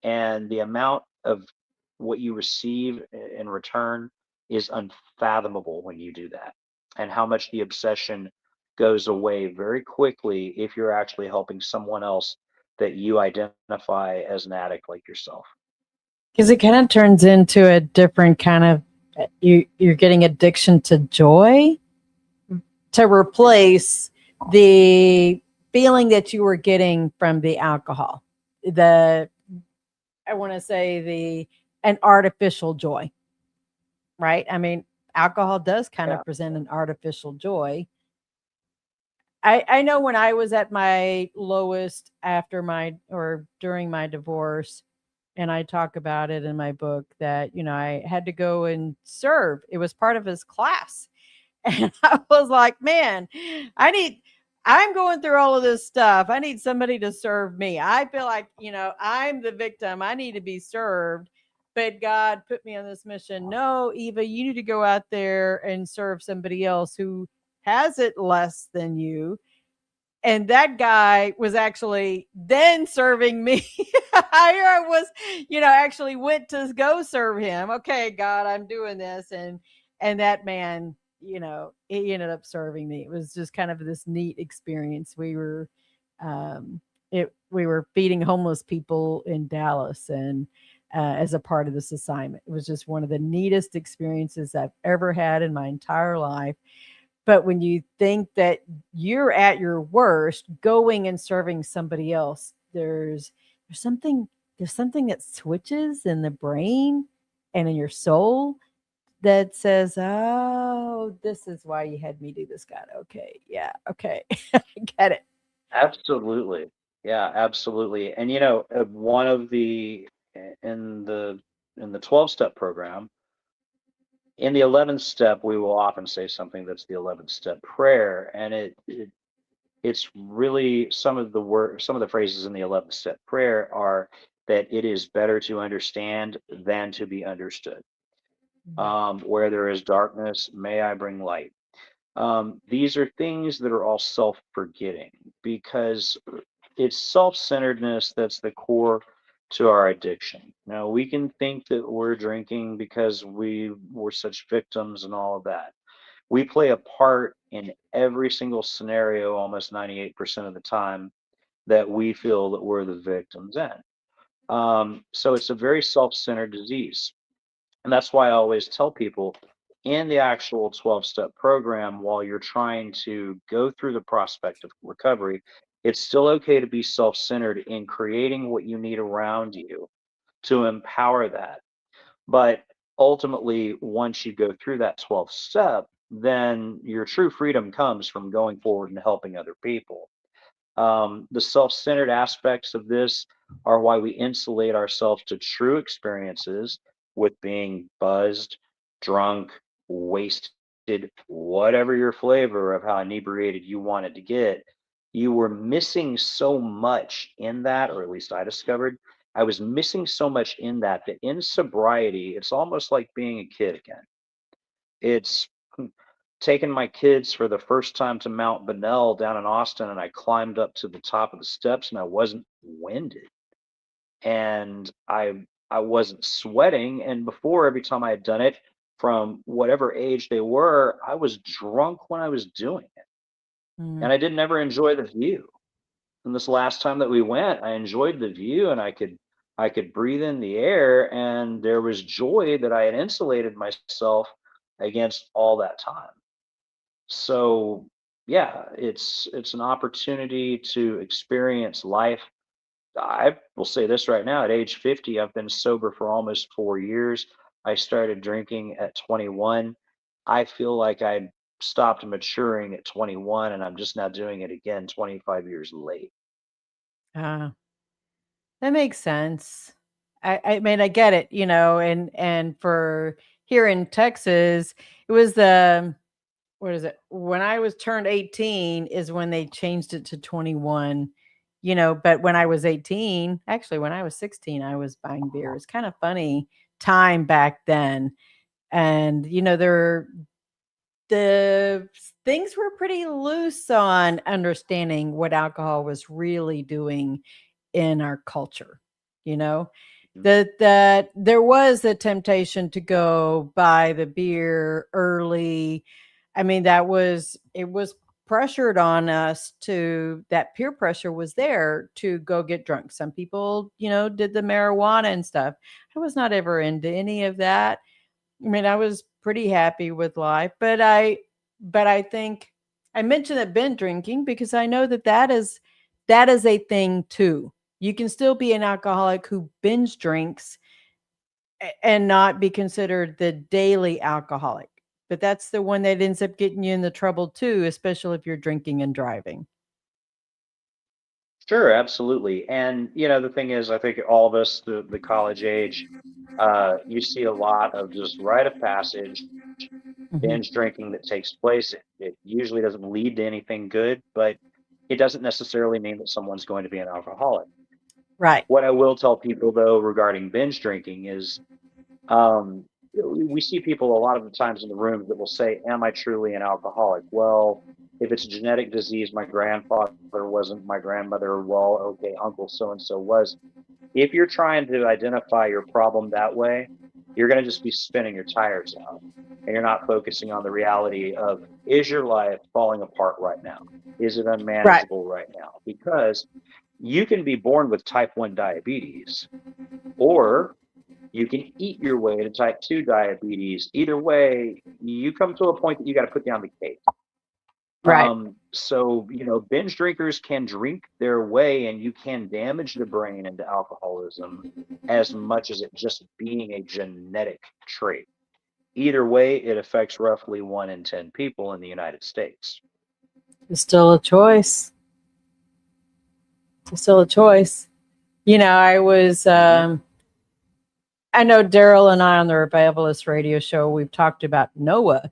And the amount of what you receive in return is unfathomable when you do that, and how much the obsession goes away very quickly if you're actually helping someone else that you identify as an addict like yourself. Because it kind of turns into a different kind of you're getting addiction to joy to replace the feeling that you were getting from the alcohol. The I want to say the an artificial joy, right? I mean, alcohol does kind Yeah. of present an artificial joy. I know when I was at my lowest after my or during my divorce, and I talk about it in my book that, I had to go and serve. It was part of his class. And I was like, man, I need I'm going through all of this stuff. I need somebody to serve me. I feel like, I'm the victim. I need to be served. But God put me on this mission. No, Eva, you need to go out there and serve somebody else who has it less than you. And that guy was actually then serving me. Here I was, actually went to go serve him. Okay, God, I'm doing this. And that man, he ended up serving me. It was just kind of this neat experience. Um, we were feeding homeless people in Dallas, and as a part of this assignment, it was just one of the neatest experiences I've ever had in my entire life. But when you think that you're at your worst, going and serving somebody else, there's something there's something that switches in the brain and in your soul that says, "Oh, this is why you had me do this, God. Okay, yeah, okay, I get it." Absolutely. Yeah, absolutely. And one of the in the 12-step program, in the 11th step, we will often say something that's the 11th step prayer, and it's really some of the phrases in the 11th step prayer are that it is better to understand than to be understood. Mhm. Where there is darkness, may I bring light. These are things that are all self-forgetting because it's self-centeredness that's the core to our addiction. Now, we can think that we're drinking because we were such victims and all of that. We play a part in every single scenario almost 98% of the time that we feel that we're the victims in. So it's a very self-centered disease. And that's why I always tell people in the actual 12-step program, while you're trying to go through the prospect of recovery, it's still okay to be self centered in creating what you need around you to empower that. But ultimately, once you go through that 12th step, then your true freedom comes from going forward and helping other people. The self centered aspects of this are why we insulate ourselves to true experiences with being buzzed, drunk, wasted, whatever your flavor of how inebriated you wanted to get. You were missing so much in that, or at least I discovered I was missing so much in that, that in sobriety, it's almost like being a kid again. It's taken my kids for the first time to Mount Bunnell down in Austin, and I climbed up to the top of the steps, and I wasn't winded, and I wasn't sweating. And before, every time I had done it, from whatever age they were, I was drunk when I was doing it, Mm. and I didn't ever enjoy the view. And this last time that we went, I enjoyed the view, and I could breathe in the air, and there was joy that I had insulated myself against all that time. So yeah, it's an opportunity to experience life. I will say this right now, at age 50, I've been sober for almost 4 years. I started drinking at 21. I feel like I stopped maturing at 21, and I'm just now doing it again 25 years late. Ah, that makes sense. I mean, I get it, and for here in Texas, it was the what is it? When I was turned 18 is when they changed it to 21, but when I was 18, actually when I was 16, I was buying beer. It's kind of funny time back then. And the things were pretty loose on understanding what alcohol was really doing in our culture, you know? Mhm. That there was a temptation to go buy the beer early. I mean, it was pressured on us to that peer pressure was there to go get drunk. Some people, did the marijuana and stuff. I was not ever into any of that. I mean, I was pretty happy with life, but I think I mentioned that been drinking because I know that is a thing too. You can still be an alcoholic who binge drinks and not be considered the daily alcoholic. But that's the one that ends up getting you in the trouble too, especially if you're drinking and driving. Sure, absolutely. And the thing is, I think all of us, the college age, you see a lot of just rite of passage Mhm. binge drinking that takes place. It usually doesn't lead to anything good, but it doesn't necessarily mean that someone's going to be an alcoholic. Right. What I will tell people though regarding binge drinking is, um, we see people a lot of the times in the rooms that will say, "Am I truly an alcoholic?" Well, if it's a genetic disease, my grandfather wasn't, my grandmother, well, okay, uncle so and so was. If you're trying to identify your problem that way, you're going to just be spinning your tires out. And you're not focusing on the reality of, is your life falling apart right now? Is it Right. unmanageable right now? Because you can be born with type 1 diabetes, or you can eat your way to type 2 diabetes. Either way, you come to a point that you got to put down the cake. Right. So, binge drinkers can drink their way and you can damage the brain into alcoholism as much as it just being a genetic trait. Either way, it affects roughly 1 in 10 people in the United States. It's still a choice. It's still a choice. Mhm. I know Daryl and I on the Revivalist radio show, we've talked about Noah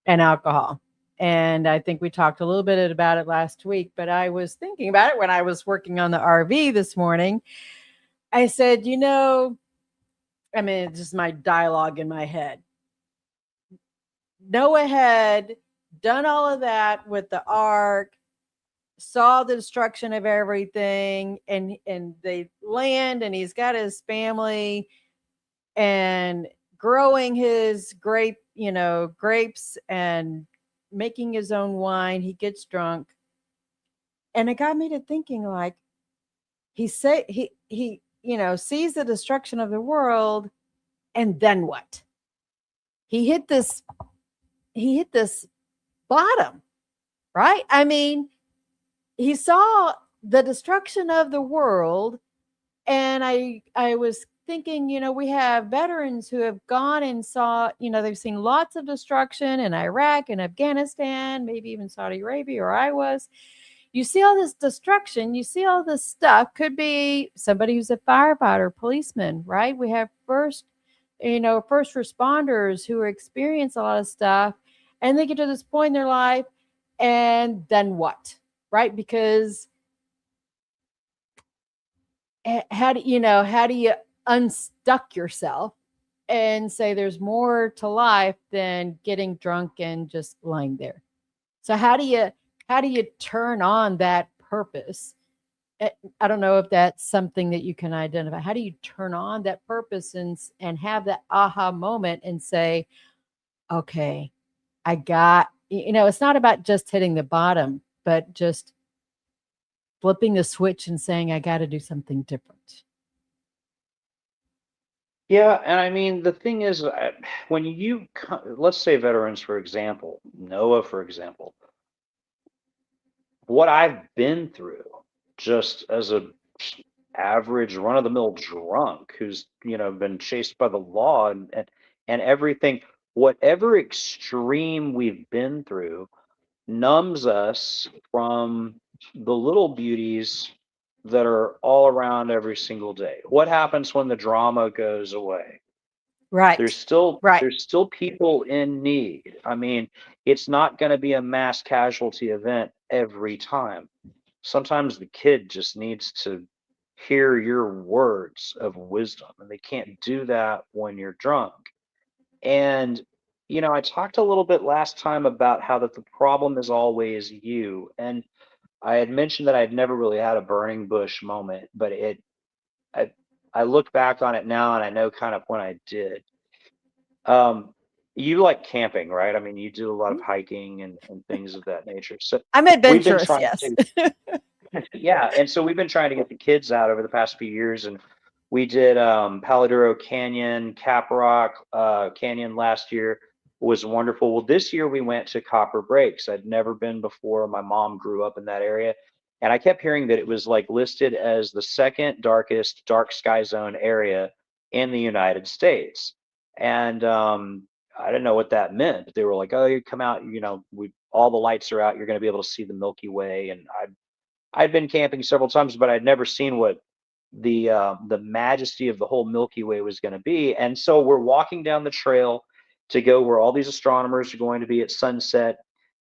and alcohol. And I think we talked a little bit about it last week, but I was thinking about it when I was working on the RV this morning. I said, it's just my dialogue in my head. Noah had done all of that with the ark, saw the destruction of everything, and they land, and he's got his family and growing his grapes and making his own wine. He gets drunk. And it got me to thinking, like, he sees the destruction of the world, and then what? He hit this bottom, right? I mean, he saw the destruction of the world, and I was thinking, we have veterans who have gone and saw, they've seen lots of destruction in Iraq and Afghanistan, maybe even Saudi Arabia, or I was. You see all this destruction, you see all this stuff. Could be somebody who's a firefighter, policeman, right? We have first responders who experience a lot of stuff, and they get to this point in their life, and then what? Right? Because how do you unstuck yourself and say there's more to life than getting drunk and just lying there? So how do you turn on that purpose? I don't know if that's something that you can identify. How do you turn on that purpose and have that aha moment and say, okay, I got, it's not about just hitting the bottom, but just flipping the switch and saying, I got to do something different. Yeah, and I mean, the thing is, when let's say veterans, for example, Noah, for example, what I've been through just as a average run-of-the-mill drunk who's, been chased by the law and everything, whatever extreme we've been through numbs us from the little beauties that are all around every single day. What happens when the drama goes away? Right. Right. There's still people in need. I mean, it's not going to be a mass casualty event every time. Sometimes the kid just needs to hear your words of wisdom, and they can't do that when you're drunk. And I talked a little bit last time about how that the problem is always you. And I had mentioned that I'd never really had a burning bush moment, but I, I look back on it now and I know kind of when I did. You like camping, right? I mean, you do a lot of hiking and things of that nature. So I'm we've been adventurous, trying yes. to, yeah, and so we've been trying to get the kids out over the past few years, and we did Paladuro Canyon, Caprock Canyon last year. Was wonderful. Well, this year we went to Copper Breaks. I'd never been before. My mom grew up in that area, and I kept hearing that it was like listed as the second darkest dark sky zone area in the United States. And I didn't know what that meant, but they were like, "Oh, you come out, we all the lights are out. You're going to be able to see the Milky Way." And I'd been camping several times, but I'd never seen what the majesty of the whole Milky Way was going to be. And so we're walking down the trail to go where all these astronomers are going to be at sunset.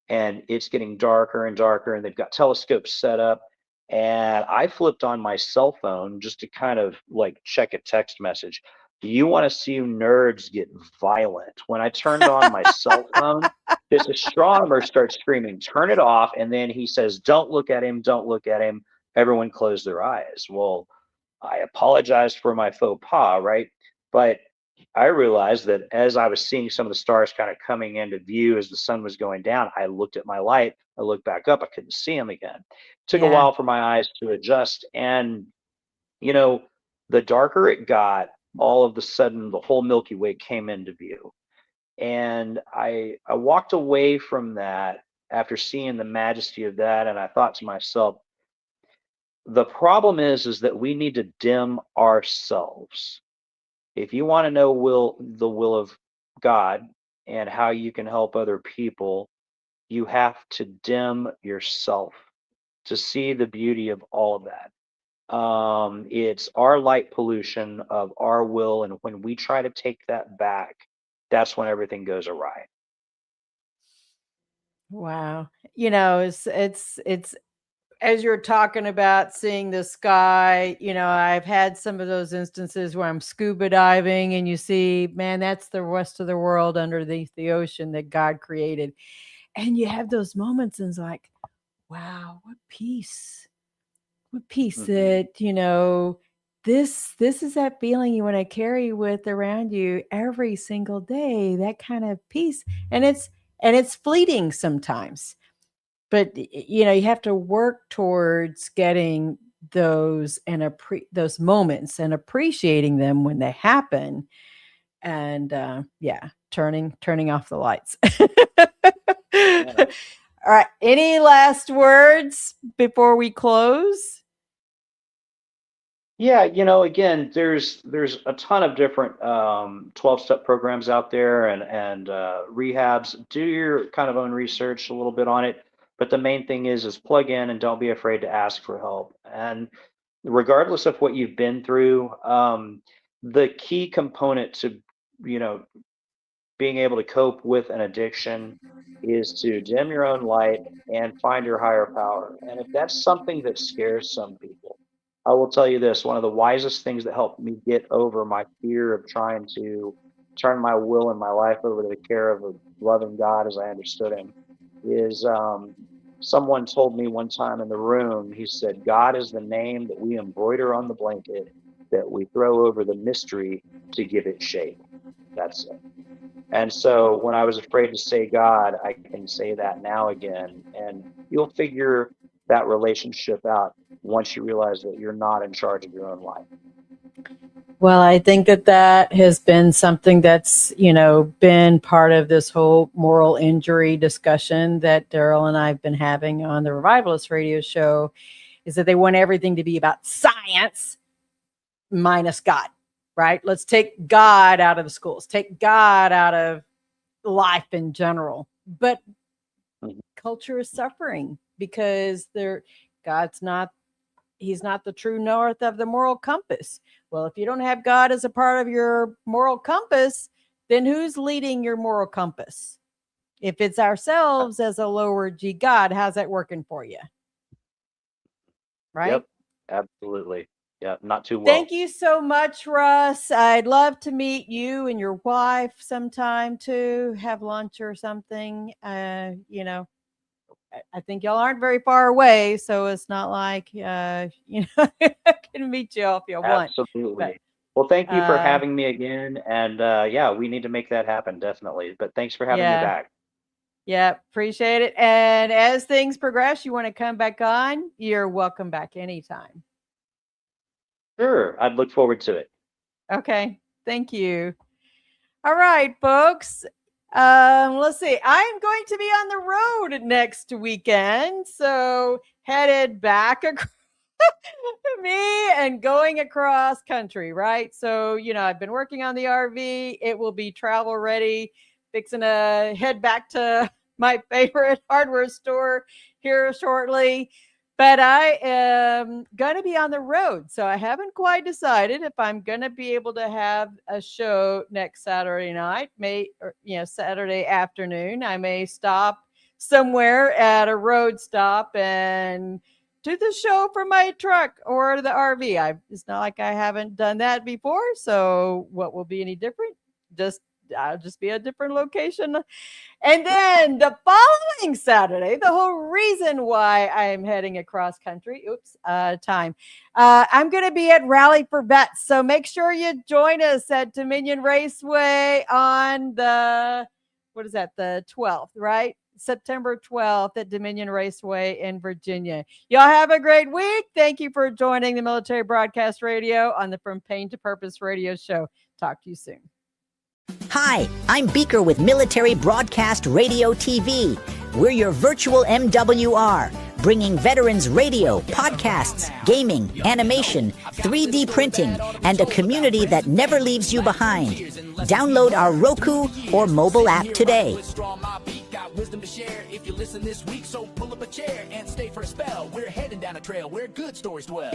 and it's getting darker and darker, and they've got telescopes set up. And I flipped on my cell phone just to kind of like check a text message. Do you want to see nerds get violent? When I turned on my cell phone, this astronomer starts screaming, "Turn it off!" And then he says, "Don't look at him, don't look at him." Everyone closed their eyes. Well, I apologized for my faux pas, right? But I realized that as I was seeing some of the stars kind of coming into view as the sun was going down, I looked at my light, I looked back up, I couldn't see them again. Took a Yeah. while for my eyes to adjust. And, you know, the darker it got, all of a sudden the whole Milky Way came into view. And I walked away from that after seeing the majesty of that. And I thought to myself, the problem is that we need to dim ourselves. If you want to know the will of God and how you can help other people, you have to dim yourself to see the beauty of all of that. It's our light pollution of our will, and when we try to take that back, that's when everything goes awry. Wow. It's as you're talking about seeing the sky, I've had some of those instances where I'm scuba diving and you see, man, that's the rest of the world underneath the ocean that God created. And you have those moments and it's like, wow, what peace Hmm. that, this is that feeling you want to carry with around you every single day, that kind of peace. And it's fleeting sometimes, but you have to work towards getting those moments and appreciating them when they happen, and yeah, turning off the lights. Yeah. All right, any last words before we close? Yeah, again, there's a ton of different 12-step programs out there and rehabs. Do your kind of own research a little bit on it, but the main thing is plug in and don't be afraid to ask for help. And regardless of what you've been through, the key component to you know being able to cope with an addiction is to dim your own light and find your higher power. And if that's something that scares some people, I will tell you this, one of the wisest things that helped me get over my fear of trying to turn my will and my life over to the care of a loving God as I understood him is someone told me one time in the room, he said, God is the name that we embroider on the blanket that we throw over the mystery to give it shape. That's it. And so when I was afraid to say God, I can say that now again. And you'll figure that relationship out once you realize that you're not in charge of your own life. Well, I think that has been something that's, been part of this whole moral injury discussion that Daryl and I have been having on the Revivalist radio show, is that they want everything to be about science minus God, right? Let's take God out of the schools, take God out of life in general. But Mhm. culture is suffering because God's not he's not the true north of the moral compass. Well, if you don't have God as a part of your moral compass, then who's leading your moral compass? If it's ourselves as a lower G God, how's that working for you? Right? Yep, absolutely. Yeah, not too Thank well. you so much, Russ. I'd love to meet you and your wife sometime too, have lunch or something. I think y'all aren't very far away, so it's not like I can meet you if you want. But Absolutely. Well, thank you for uh having me again. And yeah, we need to make that happen, definitely. But thanks for having me yeah, back. yeah, appreciate it. And as things progress, you want to come back on, you're welcome back anytime. Sure, I'd look forward to it. Okay. Thank you. All right, folks. Let's see. I'm going to be on the road next weekend. So headed back me and going across country, right? So, I've been working on the RV. It will be travel ready, fixing to head back to my favorite hardware store here shortly. But I am going to be on the road. So I haven't quite decided if I'm going to be able to have a show next Saturday night, Saturday afternoon. I may stop somewhere at a road stop and do the show from my truck or the RV. It's not like I haven't done that before. So what will be any different? I'll just be a different location. And then the following Saturday, the whole reason why I am heading across country, I'm going to be at Rally for Vets. So make sure you join us at Dominion Raceway on the 12th, right? September 12th at Dominion Raceway in Virginia. Y'all have a great week. Thank you for joining the Military Broadcast Radio on the From Pain to Purpose radio show. Talk to you soon. Hi, I'm Beaker with Military Broadcast Radio TV. We're your virtual MWR, bringing veterans radio, podcasts, gaming, animation, 3D printing, and a community that never leaves you behind. Download our Roku or mobile app today. Wisdom to share if you listen this week, so pull up a chair and stay for a spell. We're heading down a trail where good stories dwell.